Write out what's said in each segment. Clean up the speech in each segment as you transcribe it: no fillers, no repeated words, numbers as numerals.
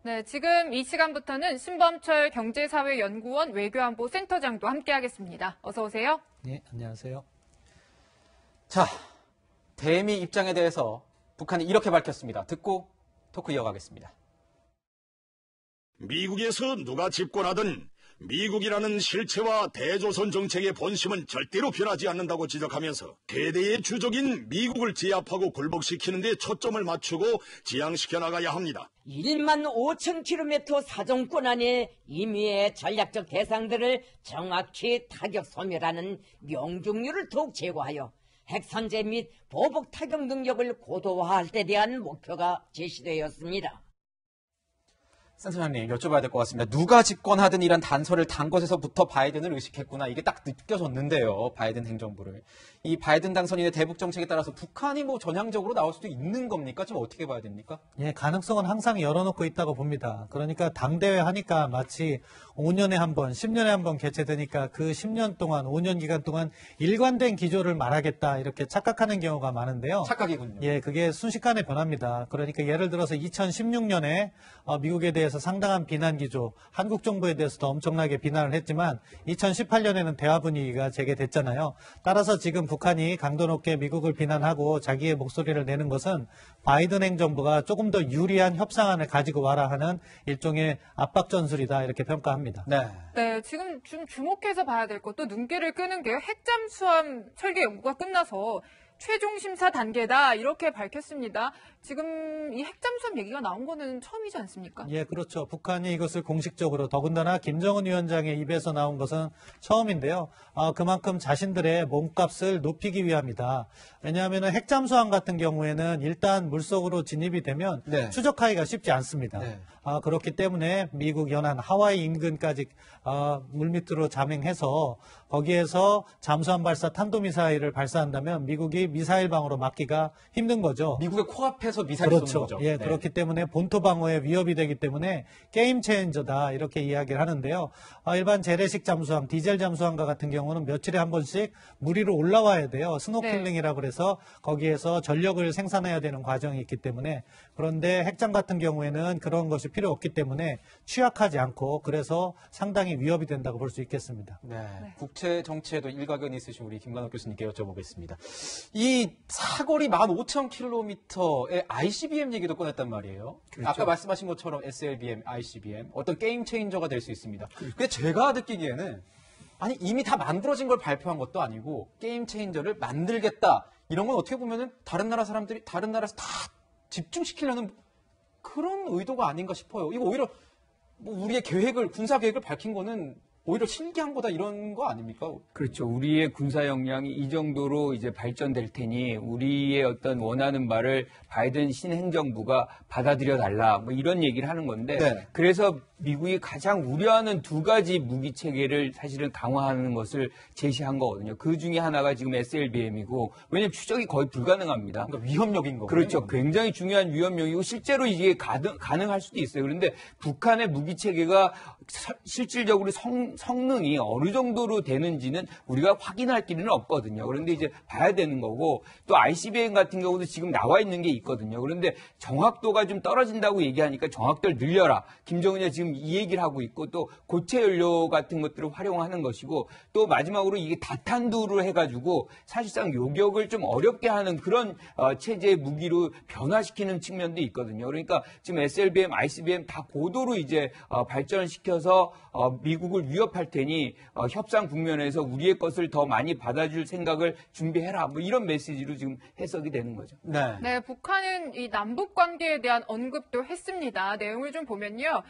네, 지금 이 시간부터는 신범철 경제사회연구원 외교안보센터장도 함께하겠습니다. 어서 오세요. 네, 안녕하세요. 자, 대미 입장에 대해서 북한이 이렇게 밝혔습니다. 듣고 토크 이어가겠습니다. 미국에서 누가 집권하든 미국이라는 실체와 대조선 정책의 본심은 절대로 변하지 않는다고 지적하면서 대대의 주적인 미국을 제압하고 굴복시키는 데 초점을 맞추고 지향시켜 나가야 합니다. 1만 5천 킬로미터 사정권 안에 임의의 전략적 대상들을 정확히 타격 소멸하는 명중률을 더욱 제고하여 핵선제 및 보복 타격 능력을 고도화할 때 대한 목표가 제시되었습니다. 센터장님 여쭤봐야 될 것 같습니다. 누가 집권하든 이란 단서를 단 것에서부터 바이든을 의식했구나. 이게 딱 느껴졌는데요. 바이든 행정부를. 이 바이든 당선인의 대북 정책에 따라서 북한이 뭐 전향적으로 나올 수도 있는 겁니까? 좀 어떻게 봐야 됩니까? 예, 가능성은 항상 열어놓고 있다고 봅니다. 그러니까 당대회 하니까 마치 5년에 한 번, 10년에 한 번 개최되니까 그 10년 동안, 5년 기간 동안 일관된 기조를 말하겠다 이렇게 착각하는 경우가 많은데요. 착각이군요. 예, 그게 순식간에 변합니다. 그러니까 예를 들어서 2016년에 미국에 대해서 상당한 비난 기조, 한국 정부에 대해서도 엄청나게 비난을 했지만 2018년에는 대화 분위기가 재개됐잖아요. 따라서 지금 북한이 강도 높게 미국을 비난하고 자기의 목소리를 내는 것은 바이든 행정부가 조금 더 유리한 협상안을 가지고 와라 하는 일종의 압박 전술이다 이렇게 평가합니다. 네, 지금 좀 주목해서 봐야 될 것도 눈길을 끄는 게요. 핵잠수함 설계 연구가 끝나서 최종 심사 단계다 이렇게 밝혔습니다. 지금 이 핵잠수함 얘기가 나온 거는 처음이지 않습니까? 예, 그렇죠. 북한이 이것을 공식적으로 더군다나 김정은 위원장의 입에서 나온 것은 처음인데요. 그만큼 자신들의 몸값을 높이기 위함이다. 왜냐하면 핵잠수함 같은 경우에는 일단 물속으로 진입이 되면 추적하기가 쉽지 않습니다. 그렇기 때문에 미국 연안 하와이 인근까지 물밑으로 잠행해서 거기에서 잠수함 발사 탄도미사일을 발사한다면 미국이 미사일방으로 막기가 힘든 거죠. 미국의 코앞에서 미사일을 쏘는 거죠. 예, 그렇기 때문에 본토 방어에 위협이 되기 때문에 게임 체인저다 이렇게 이야기를 하는데요. 일반 재래식 잠수함, 디젤 잠수함과 같은 경우는 며칠에 한 번씩 물 위로 올라와야 돼요. 스노클링이라고 그래서 거기에서 전력을 생산해야 되는 과정이 있기 때문에 그런데 핵잠 같은 경우에는 그런 것이 필요 없기 때문에 취약하지 않고 그래서 상당히 위협이 된다고 볼 수 있겠습니다. 국제 정치에도 일가견이 있으신 우리 김관옥 교수님께 여쭤보겠습니다. 이 사거리 15,000km의 ICBM 얘기도 꺼냈단 말이에요. 그렇죠. 아까 말씀하신 것처럼 SLBM, ICBM 어떤 게임 체인저가 될 수 있습니다. 근데 제가 느끼기에는 아니 이미 다 만들어진 걸 발표한 것도 아니고 게임 체인저를 만들겠다. 이런 건 어떻게 보면은 다른 나라 사람들이 다른 나라에서 다 집중시키려는 그런 의도가 아닌가 싶어요. 이거 오히려 뭐 우리의 계획을 군사 계획을 밝힌 거는 오히려 실기한 거다 이런 거 아닙니까? 그렇죠. 우리의 군사 역량이 이 정도로 이제 발전될 테니 우리의 어떤 원하는 바를 바이든 신행정부가 받아들여 달라 뭐 이런 얘기를 하는 건데 그래서 미국이 가장 우려하는 두 가지 무기 체계를 사실은 강화하는 것을 제시한 거거든요. 그 중에 하나가 지금 SLBM이고 왜냐하면 추적이 거의 불가능합니다. 그러니까 위협력인 거고요. 그렇죠. 굉장히 중요한 위협력이고 실제로 이게 가능할 수도 있어요. 그런데 북한의 무기 체계가 실질적으로 성능이 어느 정도로 되는지는 우리가 확인할 길은 없거든요. 그런데 이제 봐야 되는 거고 또 ICBM 같은 경우도 지금 나와 있는 게 있거든요. 그런데 정확도가 좀 떨어진다고 얘기하니까 정확도를 늘려라. 김정은이 지금 이 얘기를 하고 있고 또 고체 연료 같은 것들을 활용하는 것이고 또 마지막으로 이게 다탄두로 해가지고 사실상 요격을 좀 어렵게 하는 그런 체제의 무기로 변화시키는 측면도 있거든요. 그러니까 지금 SLBM, ICBM 다 고도로 이제 발전시켜서 미국을 위협할 테니 협상 국면에서 우리의 것을 더 많이 받아줄 생각을 준비해라. 뭐 이런 메시지로 지금 해석이 되는 거죠. 네, 북한은 이 남북 관계에 대한 언급도 했습니다. 내용을 좀 보면요.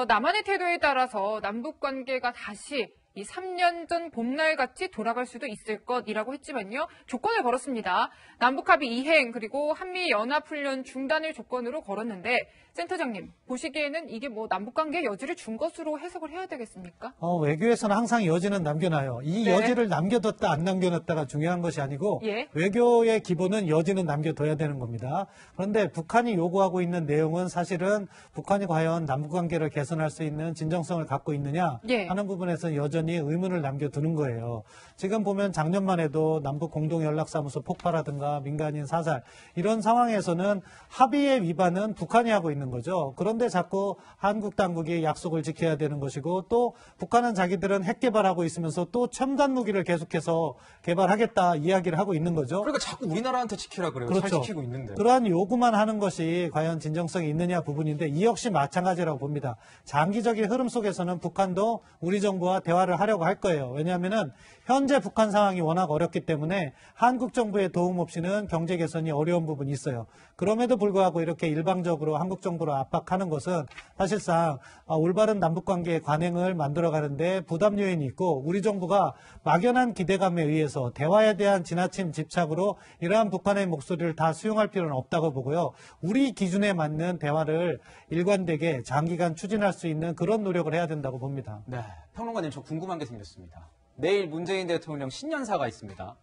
남한의 태도에 따라서 남북 관계가 다시 이 3년 전 봄날같이 돌아갈 수도 있을 것이라고 했지만요. 조건을 걸었습니다. 남북합의 이행 그리고 한미연합훈련 중단을 조건으로 걸었는데 센터장님 보시기에는 이게 뭐 남북관계에 여지를 준 것으로 해석을 해야 되겠습니까? 외교에서는 항상 여지는 남겨놔요. 이 여지를 남겨뒀다 안 남겨놨다가 중요한 것이 아니고 외교의 기본은 여지는 남겨둬야 되는 겁니다. 그런데 북한이 요구하고 있는 내용은 사실은 북한이 과연 남북관계를 개선할 수 있는 진정성을 갖고 있느냐 하는 부분에서 여전히 의문을 남겨두는 거예요. 지금 보면 작년만 해도 남북 공동연락사무소 폭파라든가 민간인 사살 이런 상황에서는 합의의 위반은 북한이 하고 있는 되는 거죠. 그런데 자꾸 한국 당국이 약속을 지켜야 되는 것이고 또 북한은 자기들은 핵 개발하고 있으면서 또 첨단 무기를 계속해서 개발하겠다 이야기를 하고 있는 거죠. 그러니까 자꾸 우리나라한테 지키라 그래요. 잘 그렇죠. 지키고 있는데. 그러한 요구만 하는 것이 과연 진정성이 있느냐 부분인데 이 역시 마찬가지라고 봅니다. 장기적인 흐름 속에서는 북한도 우리 정부와 대화를 하려고 할 거예요. 왜냐하면은 현재 북한 상황이 워낙 어렵기 때문에 한국 정부의 도움 없이는 경제 개선이 어려운 부분이 있어요. 그럼에도 불구하고 이렇게 일방적으로 한국 정부를 압박하는 것은 사실상 올바른 남북관계의 관행을 만들어가는데 부담 요인이 있고 우리 정부가 막연한 기대감에 의해서 대화에 대한 지나친 집착으로 이러한 북한의 목소리를 다 수용할 필요는 없다고 보고요. 우리 기준에 맞는 대화를 일관되게 장기간 추진할 수 있는 그런 노력을 해야 된다고 봅니다. 네, 평론가님 저 궁금한 게 생겼습니다. 내일 문재인 대통령 신년사가 있습니다.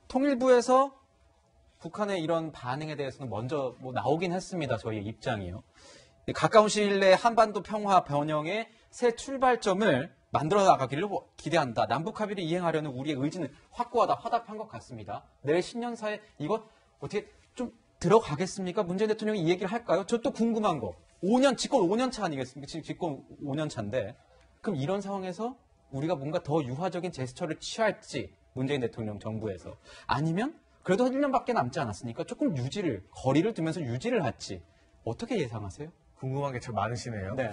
통일부에서 북한의 이런 반응에 대해서는 먼저 나오긴 했습니다. 저희의 입장이요. 가까운 시일 내에 한반도 평화 번영의 새 출발점을 만들어 나가기를 기대한다. 남북 합의를 이행하려는 우리의 의지는 확고하다, 화답한 것 같습니다. 내일 신년사에 이것 어떻게 좀 들어가겠습니까? 문재인 대통령이 이 얘기를 할까요? 저 또 궁금한 거. 집권 5년 차 아니겠습니까? 지금 집권 5년 차인데 그럼 이런 상황에서 우리가 뭔가 더 유화적인 제스처를 취할지 문재인 대통령 정부에서 아니면 그래도 1년밖에 남지 않았으니까 조금 거리를 두면서 유지를 할지 어떻게 예상하세요? 궁금한 게 참 많으시네요. 네.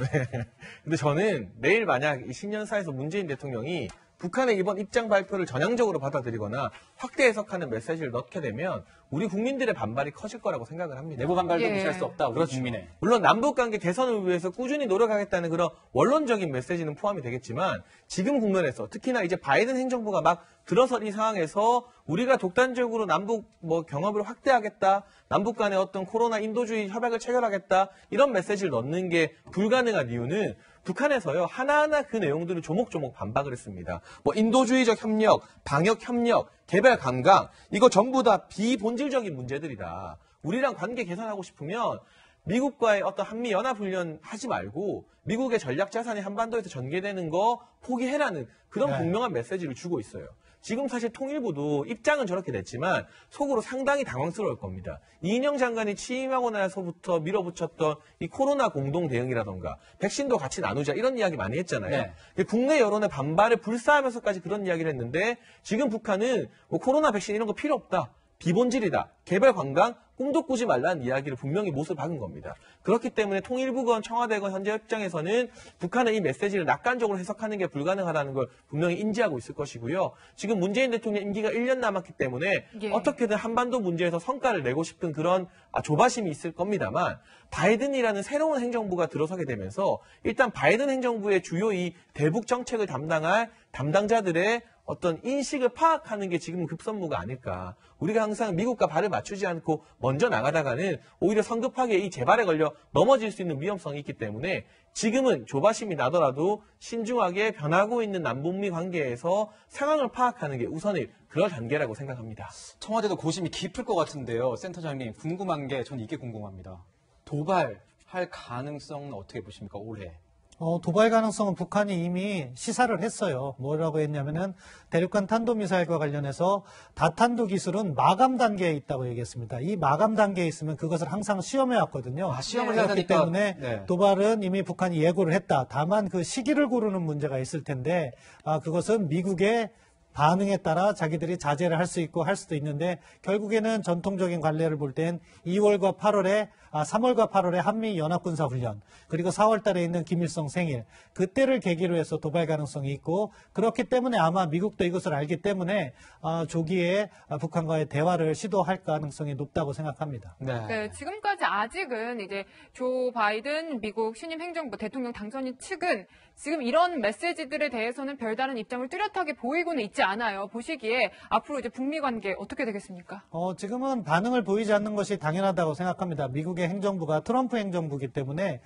근데 저는 내일 만약 이 신년사에서 문재인 대통령이 북한의 이번 입장 발표를 전향적으로 받아들이거나 확대 해석하는 메시지를 넣게 되면 우리 국민들의 반발이 커질 거라고 생각을 합니다. 내부 반발도 예. 무시할 수 없다. 우리 그렇죠. 국민의. 물론 남북관계 개선을 위해서 꾸준히 노력하겠다는 그런 원론적인 메시지는 포함이 되겠지만 지금 국면에서 특히나 이제 바이든 행정부가 막 들어선 이 상황에서 우리가 독단적으로 남북 경협을 확대하겠다, 남북 간의 어떤 코로나 인도주의 협약을 체결하겠다 이런 메시지를 넣는 게 불가능한 이유는 북한에서요 하나하나 그 내용들을 조목조목 반박을 했습니다. 인도주의적 협력, 방역 협력, 개발 관광 이거 전부 다 비본질적인 문제들이다. 우리랑 관계 개선하고 싶으면 미국과의 어떤 한미 연합훈련 하지 말고 미국의 전략 자산이 한반도에서 전개되는 거 포기해라는 그런 네. 분명한 메시지를 주고 있어요. 지금 사실 통일부도 입장은 저렇게 됐지만 속으로 상당히 당황스러울 겁니다. 이인영 장관이 취임하고 나서부터 밀어붙였던 이 코로나 공동 대응이라던가 백신도 같이 나누자 이런 이야기 많이 했잖아요. 네. 국내 여론의 반발을 불사하면서까지 그런 이야기를 했는데 지금 북한은 코로나 백신 이런 거 필요 없다. 비본질이다. 개발 관광 꿈도 꾸지 말라는 이야기를 분명히 못을 박은 겁니다. 그렇기 때문에 통일부건 청와대건 현재 입장에서는 북한의 이 메시지를 낙관적으로 해석하는 게 불가능하다는 걸 분명히 인지하고 있을 것이고요. 지금 문재인 대통령 임기가 1년 남았기 때문에 예. 어떻게든 한반도 문제에서 성과를 내고 싶은 그런 조바심이 있을 겁니다만 바이든이라는 새로운 행정부가 들어서게 되면서 일단 바이든 행정부의 주요 이 대북 정책을 담당할 담당자들의 어떤 인식을 파악하는 게 지금 급선무가 아닐까. 우리가 항상 미국과 발을 맞추지 않고 먼저 나가다가는 오히려 성급하게 이 재발에 걸려 넘어질 수 있는 위험성이 있기 때문에 지금은 조바심이 나더라도 신중하게 변하고 있는 남북미 관계에서 상황을 파악하는 게 우선일 그럴 단계라고 생각합니다. 청와대도 고심이 깊을 것 같은데요. 센터장님 궁금한 게 전 이게 궁금합니다. 도발할 가능성은 어떻게 보십니까 올해? 도발 가능성은 북한이 이미 시사를 했어요. 뭐라고 했냐면은 대륙간 탄도미사일과 관련해서 다탄도 기술은 마감 단계에 있다고 얘기했습니다. 이 마감 단계에 있으면 그것을 항상 시험해 왔거든요. 시험을 해야 그렇기 되니까. 때문에 네. 도발은 이미 북한이 예고를 했다. 다만 그 시기를 고르는 문제가 있을 텐데 그것은 미국의 반응에 따라 자기들이 자제를 할 수 있고 할 수도 있는데 결국에는 전통적인 관례를 볼 땐 3월과 8월에 한미 연합군사훈련 그리고 4월 달에 있는 김일성 생일 그때를 계기로 해서 도발 가능성이 있고 그렇기 때문에 아마 미국도 이것을 알기 때문에 조기에 북한과의 대화를 시도할 가능성이 높다고 생각합니다. 네, 지금까지 아직은 이제 조 바이든 미국 신임 행정부 대통령 당선인 측은 지금 이런 메시지들에 대해서는 별다른 입장을 뚜렷하게 보이고는 있지 않아요. 보시기에 앞으로 이제 북미 관계 어떻게 되겠습니까? 지금은 반응을 보이지 않는 것이 당연하다고 생각합니다. 미국의 행정부가 트럼프 행정부이기 때문에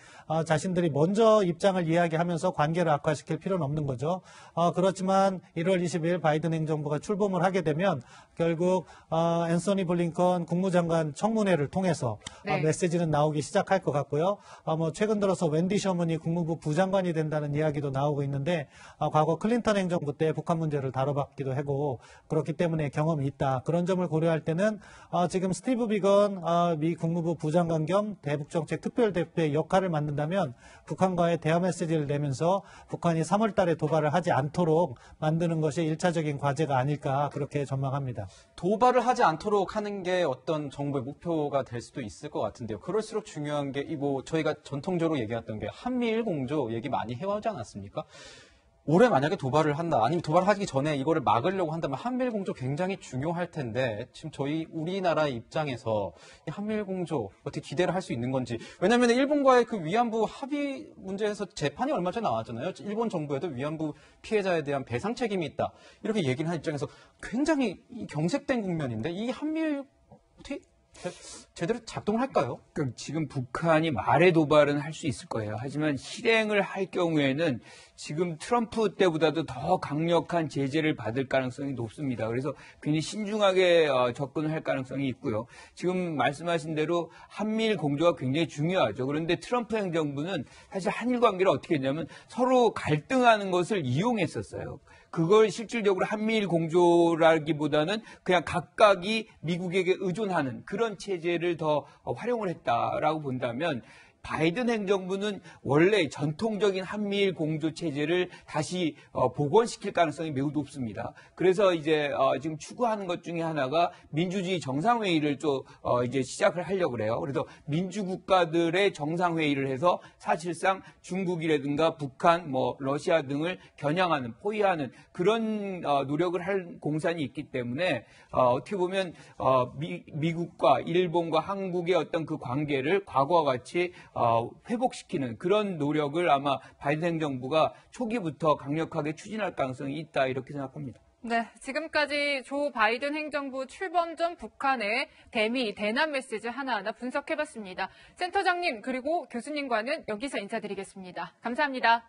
자신들이 먼저 입장을 이야기하면서 관계를 악화시킬 필요는 없는 거죠. 그렇지만 1월 20일 바이든 행정부가 출범을 하게 되면 결국 앤서니 블링컨 국무장관 청문회를 통해서 네. 메시지는 나오기 시작할 것 같고요. 최근 들어서 웬디 셔먼이 국무부 부장관이 된다는 이야기도 나오고 있는데 과거 클린턴 행정부 때 북한 문제를 다뤄봤기도 하고 그렇기 때문에 경험이 있다. 그런 점을 고려할 때는 지금 스티브 비건 미 국무부 부장관 위원 겸 대북정책 특별대표의 역할을 맡는다면 북한과의 대화 메시지를 내면서 북한이 3월 달에 도발을 하지 않도록 만드는 것이 1차적인 과제가 아닐까 그렇게 전망합니다. 도발을 하지 않도록 하는 게 어떤 정부의 목표가 될 수도 있을 것 같은데요. 그럴수록 중요한 게 저희가 전통적으로 얘기했던 게 한미일 공조 얘기 많이 해오지 않았습니까? 올해 만약에 도발을 한다, 아니면 도발하기 전에 이거를 막으려고 한다면 한미일 공조 굉장히 중요할 텐데 지금 우리나라 입장에서 이 한미일 공조 어떻게 기대를 할 수 있는 건지. 왜냐하면 일본과의 그 위안부 합의 문제에서 재판이 얼마 전에 나왔잖아요. 일본 정부에도 위안부 피해자에 대한 배상 책임이 있다, 이렇게 얘기를 한 입장에서 굉장히 경색된 국면인데 이 한미일 어떻게 제대로 작동을 할까요? 그러니까 지금 북한이 말의 도발은 할 수 있을 거예요. 하지만 실행을 할 경우에는 지금 트럼프 때보다도 더 강력한 제재를 받을 가능성이 높습니다. 그래서 굉장히 신중하게 접근을 할 가능성이 있고요. 지금 말씀하신 대로 한미일 공조가 굉장히 중요하죠. 그런데 트럼프 행정부는 사실 한일 관계를 어떻게 했냐면 서로 갈등하는 것을 이용했었어요. 그걸 실질적으로 한미일 공조라기보다는 그냥 각각이 미국에게 의존하는 그런 체제를 더 활용을 했다라고 본다면, 바이든 행정부는 원래 전통적인 한미일 공조 체제를 다시 복원시킬 가능성이 매우 높습니다. 그래서 이제 지금 추구하는 것 중에 하나가 민주주의 정상회의를 이제 시작을 하려고 그래요. 그래서 민주국가들의 정상회의를 해서 사실상 중국이라든가 북한, 러시아 등을 겨냥하는, 포위하는 그런 노력을 할 공산이 있기 때문에 어떻게 보면 미국과 일본과 한국의 어떤 그 관계를 과거와 같이 회복시키는 그런 노력을 아마 바이든 행정부가 초기부터 강력하게 추진할 가능성이 있다, 이렇게 생각합니다. 네, 지금까지 조 바이든 행정부 출범 전 북한의 대남 메시지 하나하나 분석해봤습니다. 센터장님 그리고 교수님과는 여기서 인사드리겠습니다. 감사합니다.